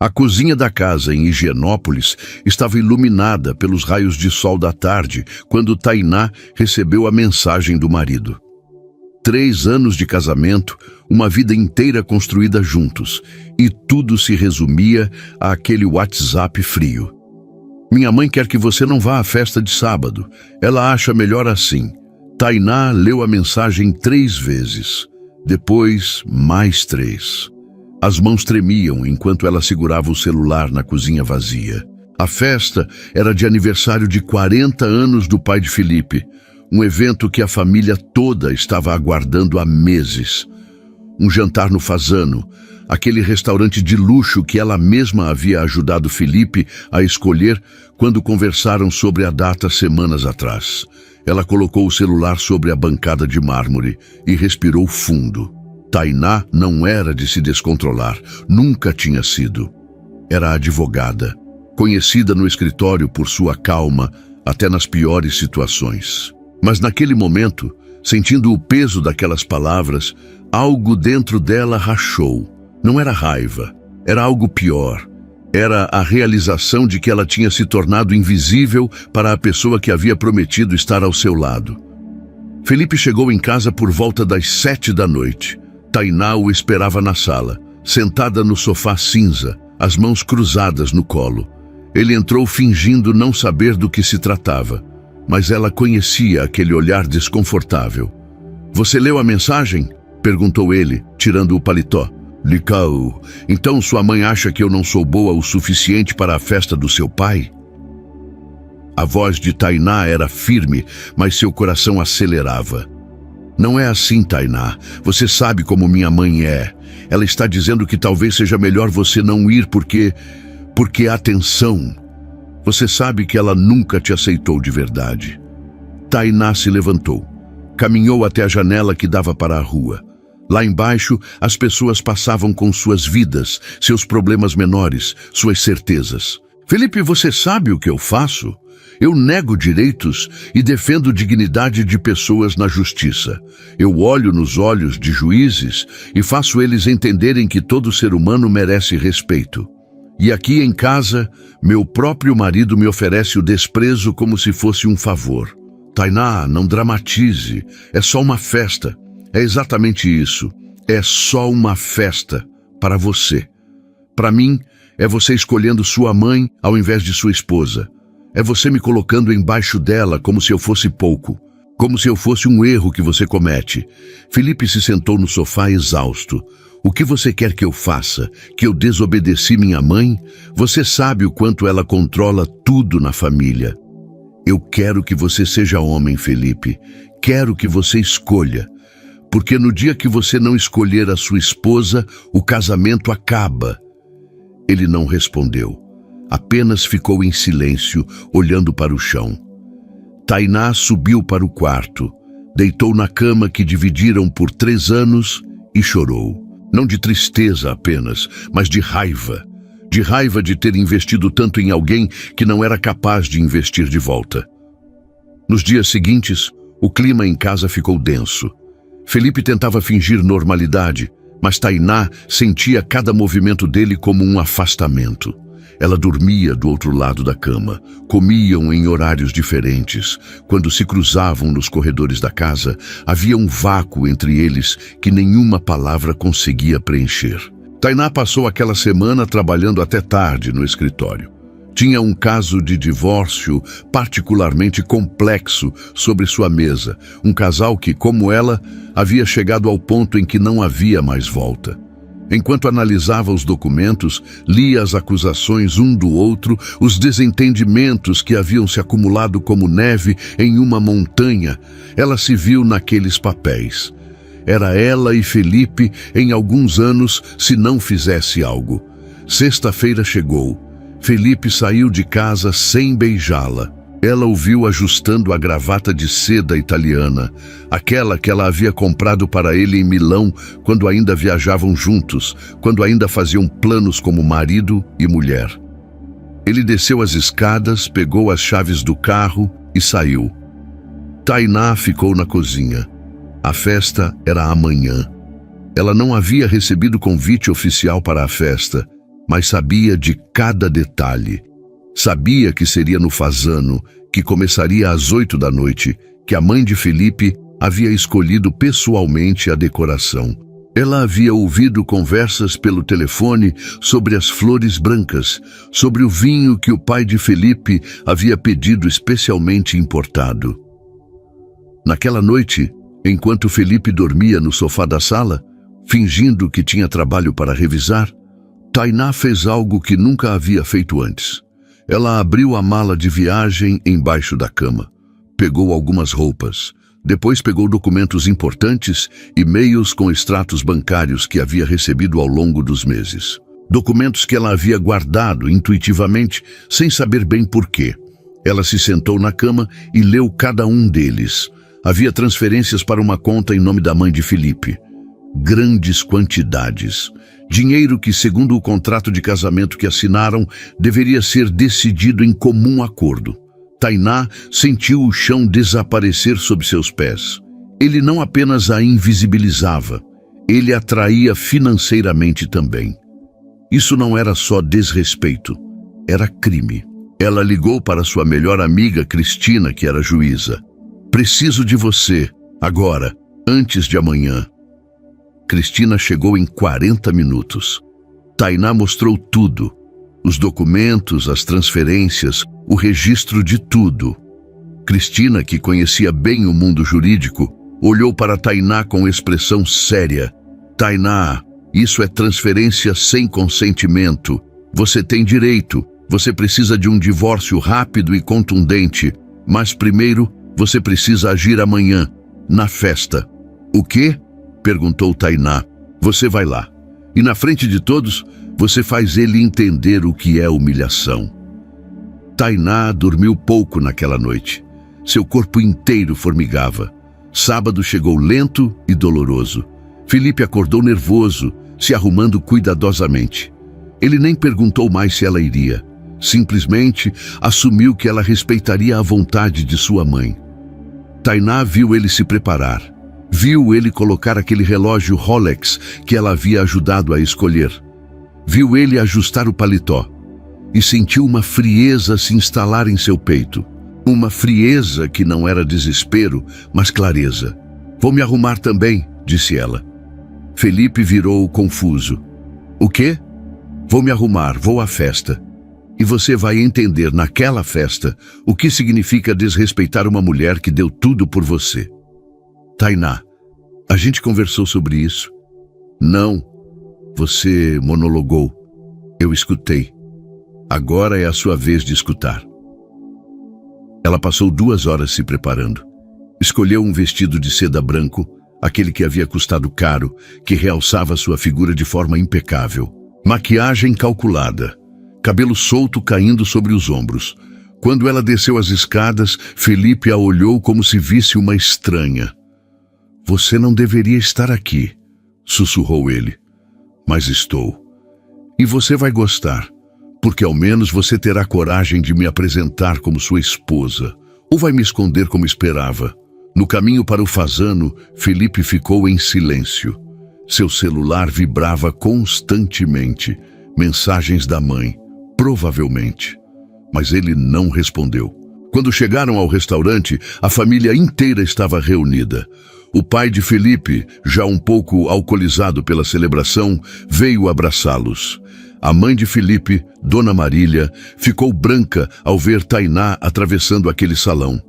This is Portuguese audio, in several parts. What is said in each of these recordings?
A cozinha da casa em Higienópolis estava iluminada pelos raios de sol da tarde quando Tainá recebeu a mensagem do marido. 3 anos de casamento, uma vida inteira construída juntos, e tudo se resumia àquele WhatsApp frio. Minha mãe quer que você não vá à festa de sábado. Ela acha melhor assim. Tainá leu a mensagem 3 vezes. Depois, mais 3. As mãos tremiam enquanto ela segurava o celular na cozinha vazia. A festa era de aniversário de 40 anos do pai de Felipe, um evento que a família toda estava aguardando há meses. Um jantar no Fasano, aquele restaurante de luxo que ela mesma havia ajudado Felipe a escolher quando conversaram sobre a data semanas atrás. Ela colocou o celular sobre a bancada de mármore e respirou fundo. Tainá não era de se descontrolar, nunca tinha sido. Era advogada, conhecida no escritório por sua calma, até nas piores situações. Mas naquele momento, sentindo o peso daquelas palavras, algo dentro dela rachou. Não era raiva, era algo pior. Era a realização de que ela tinha se tornado invisível para a pessoa que havia prometido estar ao seu lado. Felipe chegou em casa por volta das 7 da noite. Tainá o esperava na sala, sentada no sofá cinza, as mãos cruzadas no colo. Ele entrou fingindo não saber do que se tratava, mas ela conhecia aquele olhar desconfortável. "Você leu a mensagem?" perguntou ele, tirando o paletó. "Licau, então sua mãe acha que eu não sou boa o suficiente para a festa do seu pai?" A voz de Tainá era firme, mas seu coração acelerava. "Não é assim, Tainá. Você sabe como minha mãe é. Ela está dizendo que talvez seja melhor você não ir porque atenção. Você sabe que ela nunca te aceitou de verdade." Tainá se levantou. Caminhou até a janela que dava para a rua. Lá embaixo, as pessoas passavam com suas vidas, seus problemas menores, suas certezas. "Felipe, você sabe o que eu faço? Eu nego direitos e defendo dignidade de pessoas na justiça. Eu olho nos olhos de juízes e faço eles entenderem que todo ser humano merece respeito. E aqui em casa, meu próprio marido me oferece o desprezo como se fosse um favor. Tainá, não dramatize. É só uma festa. É exatamente isso. É só uma festa para você. Para mim, é você escolhendo sua mãe ao invés de sua esposa. É você me colocando embaixo dela como se eu fosse pouco, como se eu fosse um erro que você comete." Felipe se sentou no sofá exausto. "O que você quer que eu faça? Que eu desobedeci minha mãe? Você sabe o quanto ela controla tudo na família." "Eu quero que você seja homem, Felipe. Quero que você escolha. Porque no dia que você não escolher a sua esposa, o casamento acaba." Ele não respondeu. Apenas ficou em silêncio, olhando para o chão. Tainá subiu para o quarto, deitou na cama que dividiram por 3 anos e chorou. Não de tristeza apenas, mas de raiva. De raiva de ter investido tanto em alguém que não era capaz de investir de volta. Nos dias seguintes, o clima em casa ficou denso. Felipe tentava fingir normalidade, mas Tainá sentia cada movimento dele como um afastamento. Ela dormia do outro lado da cama, comiam em horários diferentes. Quando se cruzavam nos corredores da casa, havia um vácuo entre eles que nenhuma palavra conseguia preencher. Tainá passou aquela semana trabalhando até tarde no escritório. Tinha um caso de divórcio particularmente complexo sobre sua mesa. Um casal que, como ela, havia chegado ao ponto em que não havia mais volta. Enquanto analisava os documentos, lia as acusações um do outro, os desentendimentos que haviam se acumulado como neve em uma montanha, ela se viu naqueles papéis. Era ela e Felipe em alguns anos se não fizesse algo. Sexta-feira chegou. Felipe saiu de casa sem beijá-la. Ela o viu ajustando a gravata de seda italiana, aquela que ela havia comprado para ele em Milão quando ainda viajavam juntos, quando ainda faziam planos como marido e mulher. Ele desceu as escadas, pegou as chaves do carro e saiu. Tainá ficou na cozinha. A festa era amanhã. Ela não havia recebido convite oficial para a festa, mas sabia de cada detalhe. Sabia que seria no Fasano, que começaria às 8 da noite, que a mãe de Felipe havia escolhido pessoalmente a decoração. Ela havia ouvido conversas pelo telefone sobre as flores brancas, sobre o vinho que o pai de Felipe havia pedido especialmente importado. Naquela noite, enquanto Felipe dormia no sofá da sala, fingindo que tinha trabalho para revisar, Tainá fez algo que nunca havia feito antes. Ela abriu a mala de viagem embaixo da cama, pegou algumas roupas, depois pegou documentos importantes, e-mails com extratos bancários que havia recebido ao longo dos meses. Documentos que ela havia guardado intuitivamente, sem saber bem porquê. Ela se sentou na cama e leu cada um deles. Havia transferências para uma conta em nome da mãe de Felipe. Grandes quantidades. Dinheiro que, segundo o contrato de casamento que assinaram, deveria ser decidido em comum acordo. Tainá sentiu o chão desaparecer sob seus pés. Ele não apenas a invisibilizava, ele a atraía financeiramente também. Isso não era só desrespeito, era crime. Ela ligou para sua melhor amiga, Cristina, que era juíza. "Preciso de você, agora, antes de amanhã." Cristina chegou em 40 minutos. Tainá mostrou tudo. Os documentos, as transferências, o registro de tudo. Cristina, que conhecia bem o mundo jurídico, olhou para Tainá com expressão séria. "Tainá, isso é transferência sem consentimento. Você tem direito. Você precisa de um divórcio rápido e contundente. Mas primeiro, você precisa agir amanhã, na festa." "O quê?" perguntou Tainá. "Você vai lá. E na frente de todos, você faz ele entender o que é humilhação." Tainá dormiu pouco naquela noite. Seu corpo inteiro formigava. Sábado chegou lento e doloroso. Felipe acordou nervoso, se arrumando cuidadosamente. Ele nem perguntou mais se ela iria. Simplesmente assumiu que ela respeitaria a vontade de sua mãe. Tainá viu ele se preparar. Viu ele colocar aquele relógio Rolex que ela havia ajudado a escolher. Viu ele ajustar o paletó. E sentiu uma frieza se instalar em seu peito. Uma frieza que não era desespero, mas clareza. "Vou me arrumar também", disse ela. Felipe virou confuso. "O quê?" "Vou me arrumar, vou à festa. E você vai entender naquela festa o que significa desrespeitar uma mulher que deu tudo por você." "Tainá, a gente conversou sobre isso." "Não." Você monologou. Eu escutei. Agora é a sua vez de escutar. Ela passou 2 horas se preparando. Escolheu um vestido de seda branco, aquele que havia custado caro, que realçava sua figura de forma impecável. Maquiagem calculada, cabelo solto caindo sobre os ombros. Quando ela desceu as escadas, Felipe a olhou como se visse uma estranha. "Você não deveria estar aqui", sussurrou ele. "Mas estou. E você vai gostar, porque ao menos você terá coragem de me apresentar como sua esposa, ou vai me esconder como esperava." No caminho para o Fasano, Felipe ficou em silêncio. Seu celular vibrava constantemente. Mensagens da mãe, provavelmente. Mas ele não respondeu. Quando chegaram ao restaurante, a família inteira estava reunida. O pai de Felipe, já um pouco alcoolizado pela celebração, veio abraçá-los. A mãe de Felipe, Dona Marília, ficou branca ao ver Tainá atravessando aquele salão.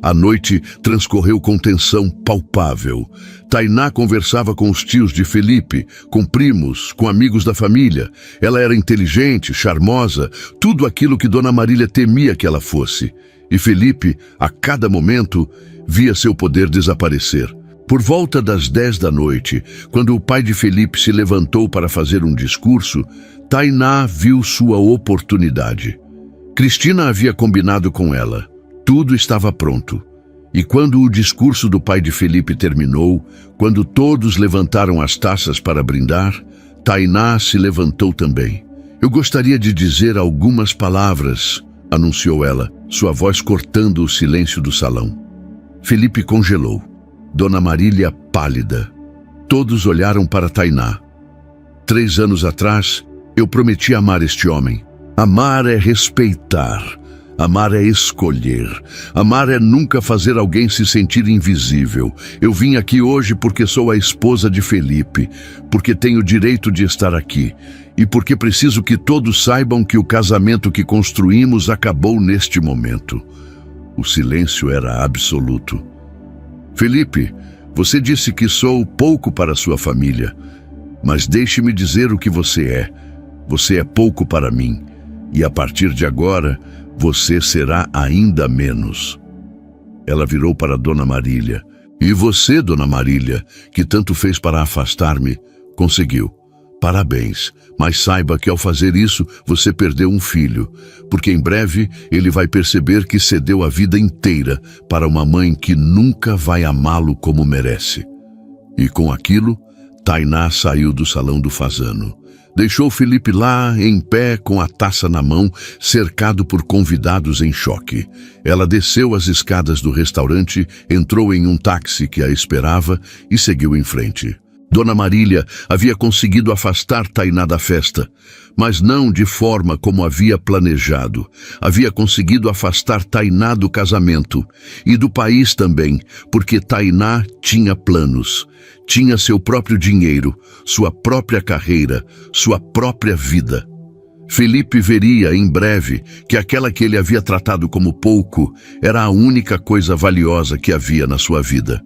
A noite transcorreu com tensão palpável. Tainá conversava com os tios de Felipe, com primos, com amigos da família. Ela era inteligente, charmosa, tudo aquilo que Dona Marília temia que ela fosse. E Felipe, a cada momento, via seu poder desaparecer. Por volta das 10 da noite, quando o pai de Felipe se levantou para fazer um discurso, Tainá viu sua oportunidade. Cristina havia combinado com ela. Tudo estava pronto. E quando o discurso do pai de Felipe terminou, quando todos levantaram as taças para brindar, Tainá se levantou também. "Eu gostaria de dizer algumas palavras", anunciou ela, sua voz cortando o silêncio do salão. Felipe congelou. Dona Marília pálida. Todos olharam para Tainá. 3 anos atrás, Eu prometi amar este homem. Amar é respeitar. Amar é escolher. Amar é nunca fazer alguém se sentir invisível. Eu vim aqui hoje porque sou a esposa de Felipe, porque tenho o direito de estar aqui e porque preciso que todos saibam que o casamento que construímos acabou neste momento. O silêncio era absoluto. Felipe, você disse que sou pouco para sua família, mas deixe-me dizer o que você é. Você é pouco para mim, e a partir de agora, você será ainda menos. Ela virou para Dona Marília. E você, Dona Marília, que tanto fez para afastar-me, conseguiu. Parabéns, mas saiba que ao fazer isso, você perdeu um filho, porque em breve ele vai perceber que cedeu a vida inteira para uma mãe que nunca vai amá-lo como merece. E com aquilo, Tainá saiu do salão do fazano. Deixou Felipe lá, em pé, com a taça na mão, cercado por convidados em choque. Ela desceu as escadas do restaurante, entrou em um táxi que a esperava e seguiu em frente. Dona Marília havia conseguido afastar Tainá da festa, mas não de forma como havia planejado. Havia conseguido afastar Tainá do casamento e do país também, porque Tainá tinha planos. Tinha seu próprio dinheiro, sua própria carreira, sua própria vida. Felipe veria em breve que aquela que ele havia tratado como pouco era a única coisa valiosa que havia na sua vida.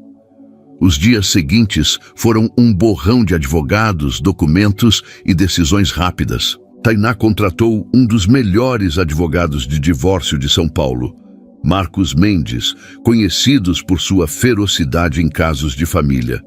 Os dias seguintes foram um borrão de advogados, documentos e decisões rápidas. Tainá contratou um dos melhores advogados de divórcio de São Paulo, Marcos Mendes, conhecidos por sua ferocidade em casos de família.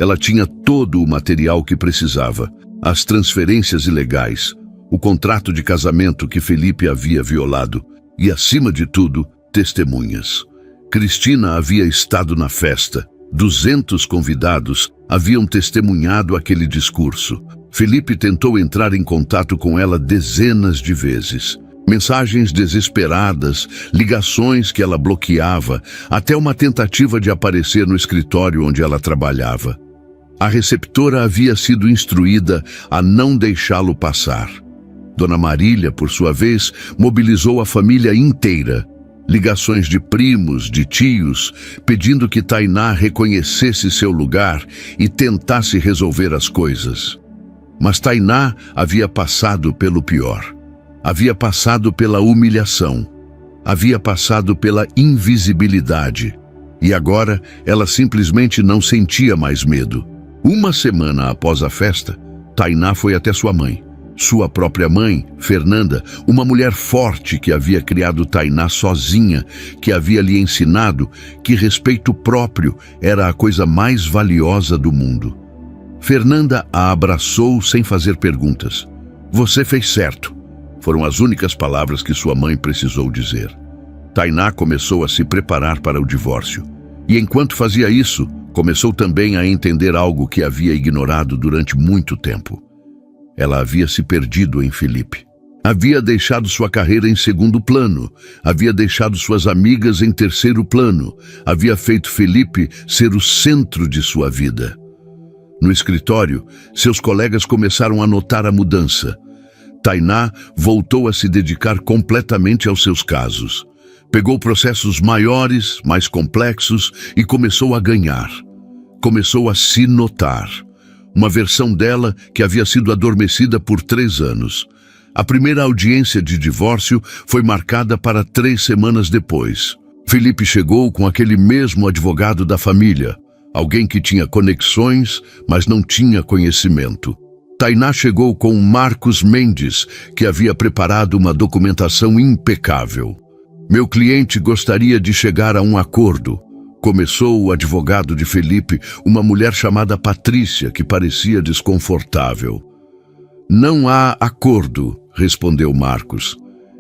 Ela tinha todo o material que precisava, as transferências ilegais, o contrato de casamento que Felipe havia violado e, acima de tudo, testemunhas. Cristina havia estado na festa. 200 convidados haviam testemunhado aquele discurso. Felipe tentou entrar em contato com ela dezenas de vezes. Mensagens desesperadas, ligações que ela bloqueava, até uma tentativa de aparecer no escritório onde ela trabalhava. A receptora havia sido instruída a não deixá-lo passar. Dona Marília, por sua vez, mobilizou a família inteira. Ligações de primos, de tios, pedindo que Tainá reconhecesse seu lugar e tentasse resolver as coisas. Mas Tainá havia passado pelo pior. Havia passado pela humilhação. Havia passado pela invisibilidade. E agora ela simplesmente não sentia mais medo. Uma semana após a festa, Tainá foi até sua mãe. Sua própria mãe, Fernanda, uma mulher forte que havia criado Tainá sozinha, que havia lhe ensinado que respeito próprio era a coisa mais valiosa do mundo. Fernanda a abraçou sem fazer perguntas. Você fez certo, foram as únicas palavras que sua mãe precisou dizer. Tainá começou a se preparar para o divórcio. E enquanto fazia isso, começou também a entender algo que havia ignorado durante muito tempo. Ela havia se perdido em Felipe. Havia deixado sua carreira em segundo plano. Havia deixado suas amigas em terceiro plano. Havia feito Felipe ser o centro de sua vida. No escritório, seus colegas começaram a notar a mudança. Tainá voltou a se dedicar completamente aos seus casos. Pegou processos maiores, mais complexos e começou a ganhar. Começou a se notar. Uma versão dela que havia sido adormecida por 3 anos. A primeira audiência de divórcio foi marcada para 3 semanas depois. Felipe chegou com aquele mesmo advogado da família, alguém que tinha conexões, mas não tinha conhecimento. Tainá chegou com Marcos Mendes, que havia preparado uma documentação impecável. Meu cliente gostaria de chegar a um acordo. Começou o advogado de Felipe, uma mulher chamada Patrícia, que parecia desconfortável. Não há acordo, respondeu Marcos.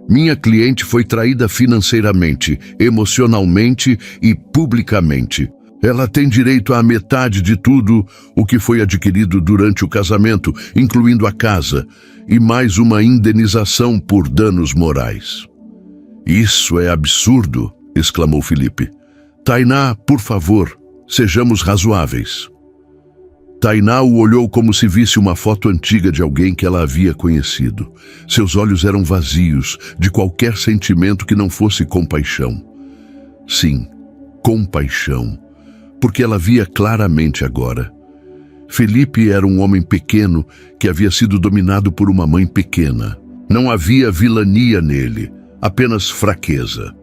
Minha cliente foi traída financeiramente, emocionalmente e publicamente. Ela tem direito à metade de tudo o que foi adquirido durante o casamento, incluindo a casa, e mais uma indenização por danos morais. Isso é absurdo, exclamou Felipe. Tainá, por favor, sejamos razoáveis. Tainá o olhou como se visse uma foto antiga de alguém que ela havia conhecido. Seus olhos eram vazios de qualquer sentimento que não fosse compaixão. Sim, compaixão, porque ela via claramente agora. Felipe era um homem pequeno que havia sido dominado por uma mãe pequena. Não havia vilania nele, apenas fraqueza.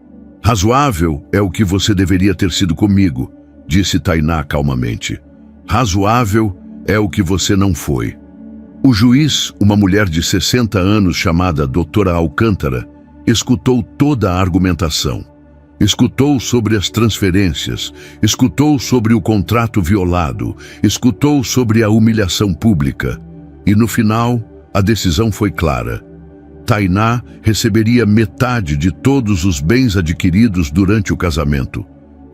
Razoável é o que você deveria ter sido comigo, disse Tainá calmamente. Razoável é o que você não foi. O juiz, uma mulher de 60 anos chamada Doutora Alcântara, escutou toda a argumentação. Escutou sobre as transferências, escutou sobre o contrato violado, escutou sobre a humilhação pública. E no final, a decisão foi clara. Tainá receberia metade de todos os bens adquiridos durante o casamento.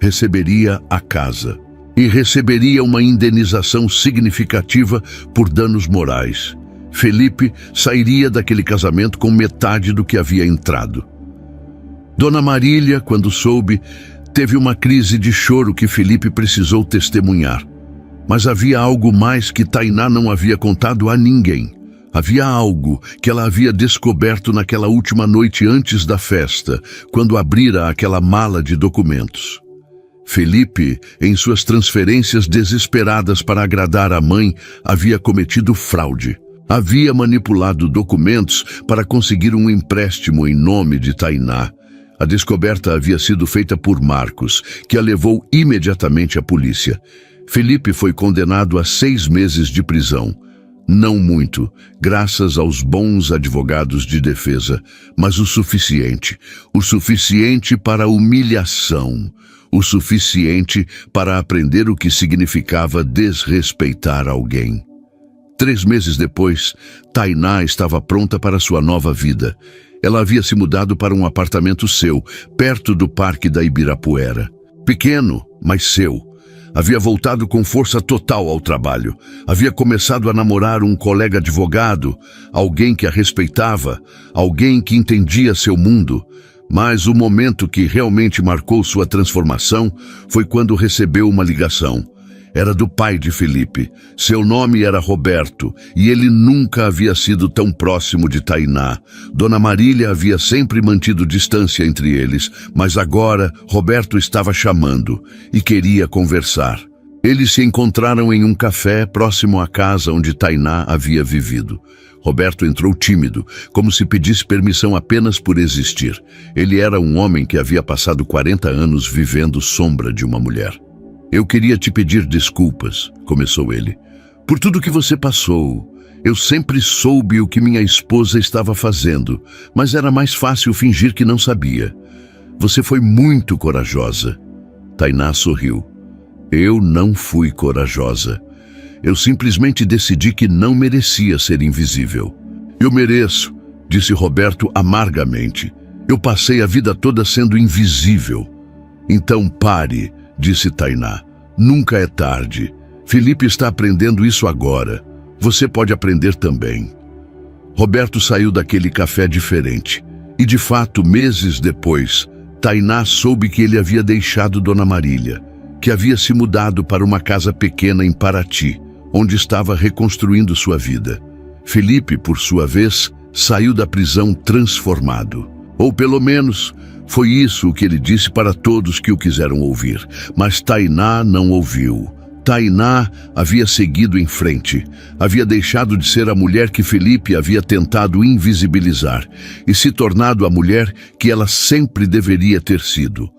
Receberia a casa. E receberia uma indenização significativa por danos morais. Felipe sairia daquele casamento com metade do que havia entrado. Dona Marília, quando soube, teve uma crise de choro que Felipe precisou testemunhar. Mas havia algo mais que Tainá não havia contado a ninguém. Havia algo que ela havia descoberto naquela última noite antes da festa, quando abrira aquela mala de documentos. Felipe, em suas transferências desesperadas para agradar a mãe, havia cometido fraude. Havia manipulado documentos para conseguir um empréstimo em nome de Tainá. A descoberta havia sido feita por Marcos, que a levou imediatamente à polícia. Felipe foi condenado a 6 meses de prisão. Não muito, graças aos bons advogados de defesa, mas o suficiente para a humilhação. O suficiente para aprender o que significava desrespeitar alguém. 3 meses depois, Tainá estava pronta para sua nova vida. Ela havia se mudado para um apartamento seu, perto do Parque da Ibirapuera. Pequeno, mas seu. Havia voltado com força total ao trabalho. Havia começado a namorar um colega advogado, alguém que a respeitava, alguém que entendia seu mundo. Mas o momento que realmente marcou sua transformação foi quando recebeu uma ligação. Era do pai de Felipe. Seu nome era Roberto, e ele nunca havia sido tão próximo de Tainá. Dona Marília havia sempre mantido distância entre eles, mas agora Roberto estava chamando e queria conversar. Eles se encontraram em um café próximo à casa onde Tainá havia vivido. Roberto entrou tímido, como se pedisse permissão apenas por existir. Ele era um homem que havia passado 40 anos vivendo sombra de uma mulher. Eu queria te pedir desculpas, começou ele, por tudo que você passou. Eu sempre soube o que minha esposa estava fazendo, mas era mais fácil fingir que não sabia. Você foi muito corajosa. Tainá sorriu. Eu não fui corajosa. Eu simplesmente decidi que não merecia ser invisível. Eu mereço, disse Roberto amargamente. Eu passei a vida toda sendo invisível. Então pare, disse Tainá. Nunca é tarde. Felipe está aprendendo isso agora. Você pode aprender também. Roberto saiu daquele café diferente. E de fato, meses depois, Tainá soube que ele havia deixado Dona Marília, que havia se mudado para uma casa pequena em Paraty, onde estava reconstruindo sua vida. Felipe, por sua vez, saiu da prisão transformado. Ou pelo menos, foi isso o que ele disse para todos que o quiseram ouvir. Mas Tainá não ouviu. Tainá havia seguido em frente. Havia deixado de ser a mulher que Felipe havia tentado invisibilizar e se tornado a mulher que ela sempre deveria ter sido.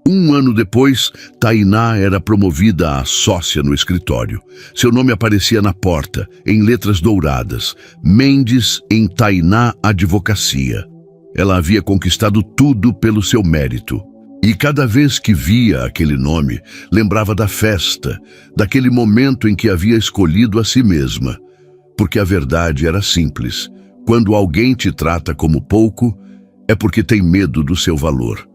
1 ano depois, Tainá era promovida a sócia no escritório. Seu nome aparecia na porta, em letras douradas. Mendes em Tainá Advocacia. Ela havia conquistado tudo pelo seu mérito. E cada vez que via aquele nome, lembrava da festa, daquele momento em que havia escolhido a si mesma. Porque a verdade era simples. Quando alguém te trata como pouco, é porque tem medo do seu valor.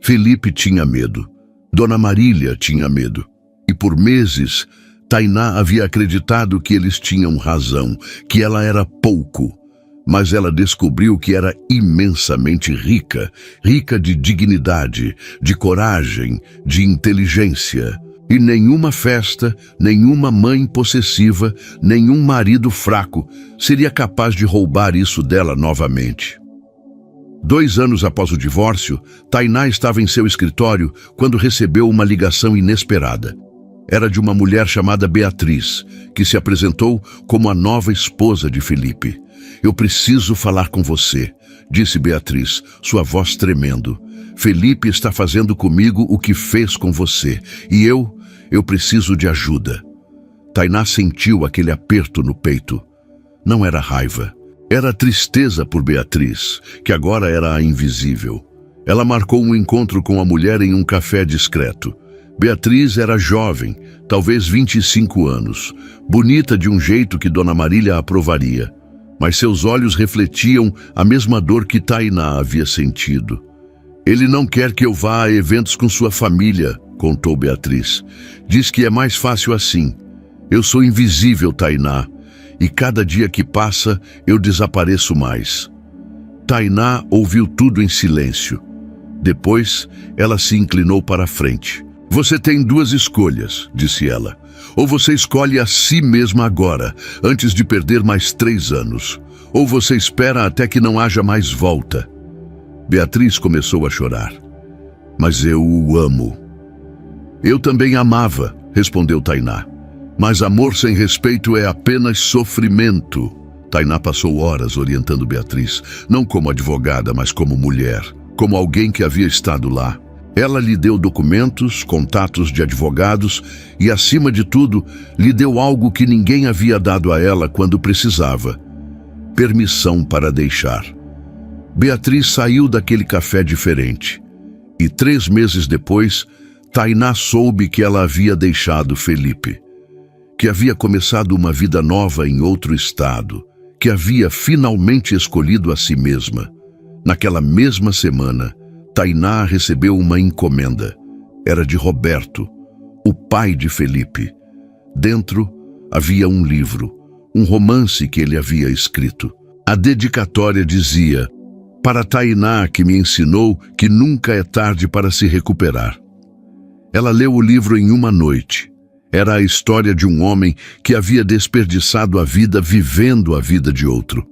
Felipe tinha medo. Dona Marília tinha medo. E por meses, Tainá havia acreditado que eles tinham razão, que ela era pouco. Mas ela descobriu que era imensamente rica, rica de dignidade, de coragem, de inteligência. E nenhuma festa, nenhuma mãe possessiva, nenhum marido fraco seria capaz de roubar isso dela novamente. 2 anos após o divórcio, Tainá estava em seu escritório quando recebeu uma ligação inesperada. Era de uma mulher chamada Beatriz, que se apresentou como a nova esposa de Felipe. "Eu preciso falar com você", disse Beatriz, sua voz tremendo. "Felipe está fazendo comigo o que fez com você, e eu preciso de ajuda." Tainá sentiu aquele aperto no peito. Não era raiva. Era tristeza por Beatriz, que agora era a invisível. Ela marcou um encontro com a mulher em um café discreto. Beatriz era jovem, talvez 25 anos, bonita de um jeito que Dona Marília aprovaria. Mas seus olhos refletiam a mesma dor que Tainá havia sentido. "Ele não quer que eu vá a eventos com sua família", contou Beatriz. "Diz que é mais fácil assim. Eu sou invisível, Tainá, e cada dia que passa eu desapareço mais." Tainá ouviu tudo em silêncio. Depois, ela se inclinou para a frente. "Você tem 2 escolhas", disse ela. "Ou você escolhe a si mesma agora, antes de perder mais 3 anos. Ou você espera até que não haja mais volta." Beatriz começou a chorar. "Mas eu o amo." "Eu também amava", respondeu Tainá. "Mas amor sem respeito é apenas sofrimento." Tainá passou horas orientando Beatriz, não como advogada, mas como mulher, como alguém que havia estado lá. Ela lhe deu documentos, contatos de advogados e, acima de tudo, lhe deu algo que ninguém havia dado a ela quando precisava: permissão para deixar. Beatriz saiu daquele café diferente. E 3 meses depois, Tainá soube que ela havia deixado Felipe, que havia começado uma vida nova em outro estado, que havia finalmente escolhido a si mesma. Naquela mesma semana, Tainá recebeu uma encomenda. Era de Roberto, o pai de Felipe. Dentro havia um livro, um romance que ele havia escrito. A dedicatória dizia: "Para Tainá, que me ensinou que nunca é tarde para se recuperar." Ela leu o livro em uma noite. Era a história de um homem que havia desperdiçado a vida vivendo a vida de outro.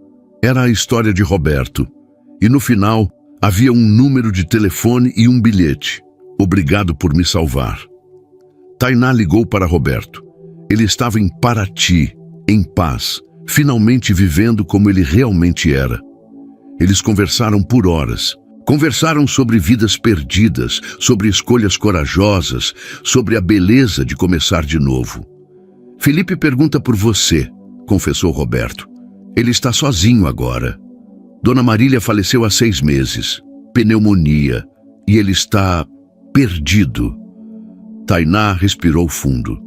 Era a história de Roberto. E no final, havia um número de telefone e um bilhete: "Obrigado por me salvar." Tainá ligou para Roberto. Ele estava em Paraty, em paz, finalmente vivendo como ele realmente era. Eles conversaram por horas. Conversaram sobre vidas perdidas, sobre escolhas corajosas, sobre a beleza de começar de novo. "Felipe pergunta por você", confessou Roberto. "Ele está sozinho agora. Dona Marília faleceu há 6 meses, pneumonia, e ele está perdido." Tainá respirou fundo.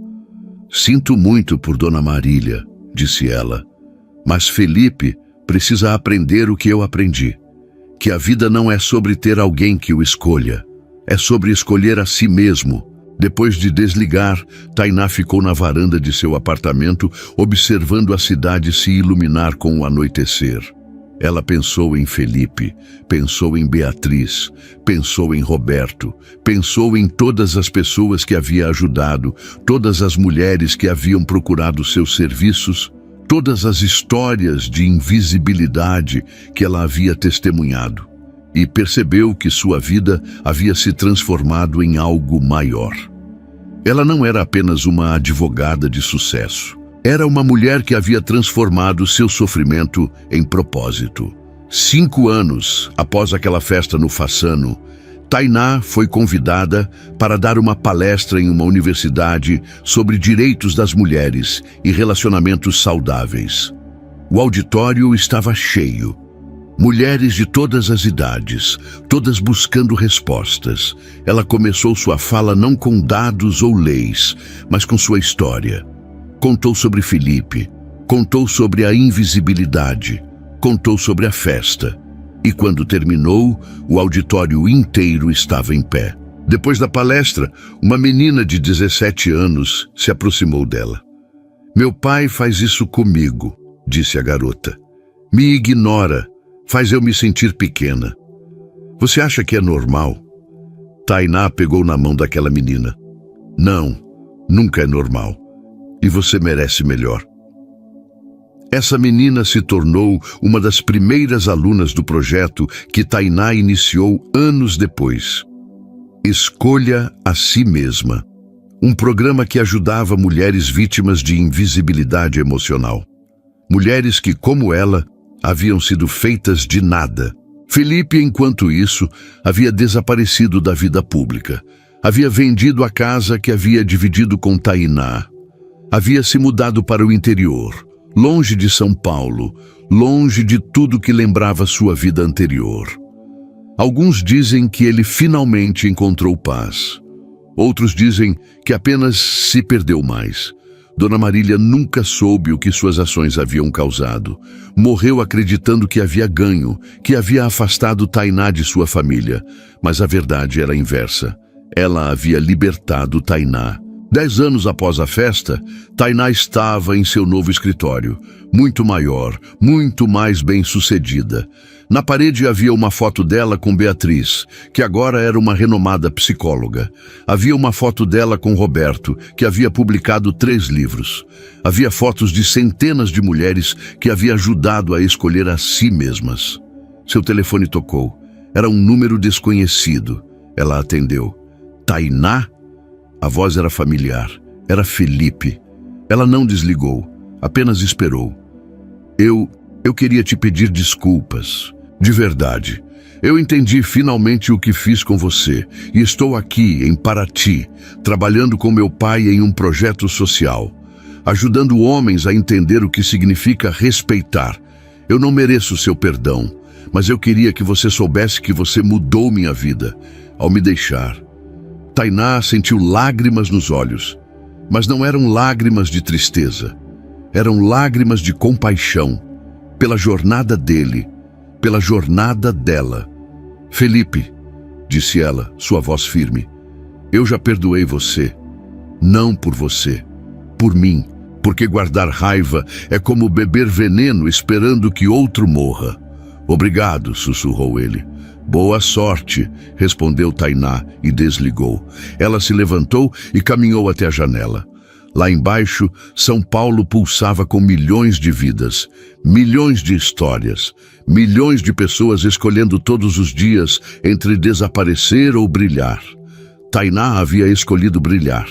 "Sinto muito por Dona Marília", disse ela, "mas Felipe precisa aprender o que eu aprendi. Que a vida não é sobre ter alguém que o escolha, é sobre escolher a si mesmo." Depois de desligar, Tainá ficou na varanda de seu apartamento, observando a cidade se iluminar com o anoitecer. Ela pensou em Felipe, pensou em Beatriz, pensou em Roberto, pensou em todas as pessoas que havia ajudado, todas as mulheres que haviam procurado seus serviços, todas as histórias de invisibilidade que ela havia testemunhado, e percebeu que sua vida havia se transformado em algo maior. Ela não era apenas uma advogada de sucesso. Era uma mulher que havia transformado seu sofrimento em propósito. 5 anos após aquela festa no Fassano, Tainá foi convidada para dar uma palestra em uma universidade sobre direitos das mulheres e relacionamentos saudáveis. O auditório estava cheio. Mulheres de todas as idades, todas buscando respostas. Ela começou sua fala não com dados ou leis, mas com sua história. Contou sobre Felipe, contou sobre a invisibilidade, contou sobre a festa. E quando terminou, o auditório inteiro estava em pé. Depois da palestra, uma menina de 17 anos se aproximou dela. "Meu pai faz isso comigo", disse a garota. "Me ignora, faz eu me sentir pequena. Você acha que é normal?" Tainá pegou na mão daquela menina. "Não, nunca é normal. E você merece melhor. Essa menina se tornou uma das primeiras alunas do projeto que Tainá iniciou anos depois. Escolha a si mesma. Um programa que ajudava mulheres vítimas de invisibilidade emocional. Mulheres que, como ela, haviam sido feitas de nada. Felipe, enquanto isso, havia desaparecido da vida pública. Havia vendido a casa que havia dividido com Tainá. Havia se mudado para o interior, longe de São Paulo, longe de tudo que lembrava sua vida anterior. Alguns dizem que ele finalmente encontrou paz. Outros dizem que apenas se perdeu mais. Dona Marília nunca soube o que suas ações haviam causado. Morreu acreditando que havia ganho, que havia afastado Tainá de sua família. Mas a verdade era a inversa. Ela havia libertado Tainá. 10 anos após a festa, Tainá estava em seu novo escritório, muito maior, muito mais bem-sucedida. Na parede havia uma foto dela com Beatriz, que agora era uma renomada psicóloga. Havia uma foto dela com Roberto, que havia publicado 3 livros. Havia fotos de centenas de mulheres que havia ajudado a escolher a si mesmas. Seu telefone tocou. Era um número desconhecido. Ela atendeu. Tainá? A voz era familiar. Era Felipe. Ela não desligou, apenas esperou. Eu queria te pedir desculpas. De verdade. Eu entendi finalmente o que fiz com você e estou aqui, em Paraty, trabalhando com meu pai em um projeto social, ajudando homens a entender o que significa respeitar. Eu não mereço seu perdão, mas eu queria que você soubesse que você mudou minha vida ao me deixar. Tainá sentiu lágrimas nos olhos, mas não eram lágrimas de tristeza. Eram lágrimas de compaixão, pela jornada dele, pela jornada dela. Felipe, disse ela, sua voz firme, eu já perdoei você. Não por você, por mim, porque guardar raiva é como beber veneno esperando que outro morra. Obrigado, sussurrou ele. Boa sorte, respondeu Tainá e desligou. Ela se levantou e caminhou até a janela. Lá embaixo, São Paulo pulsava com milhões de vidas, milhões de histórias, milhões de pessoas escolhendo todos os dias entre desaparecer ou brilhar. Tainá havia escolhido brilhar.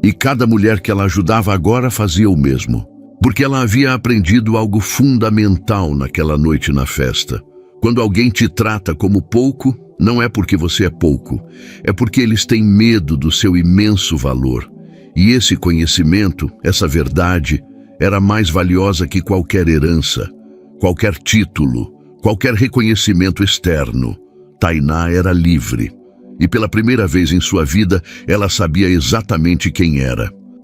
E cada mulher que ela ajudava agora fazia o mesmo. Porque ela havia aprendido algo fundamental naquela noite na festa. Quando alguém te trata como pouco, não é porque você é pouco, é porque eles têm medo do seu imenso valor. E esse conhecimento, essa verdade, era mais valiosa que qualquer herança, qualquer título, qualquer reconhecimento externo. Tainá era livre. E pela primeira vez em sua vida, ela sabia exatamente quem era.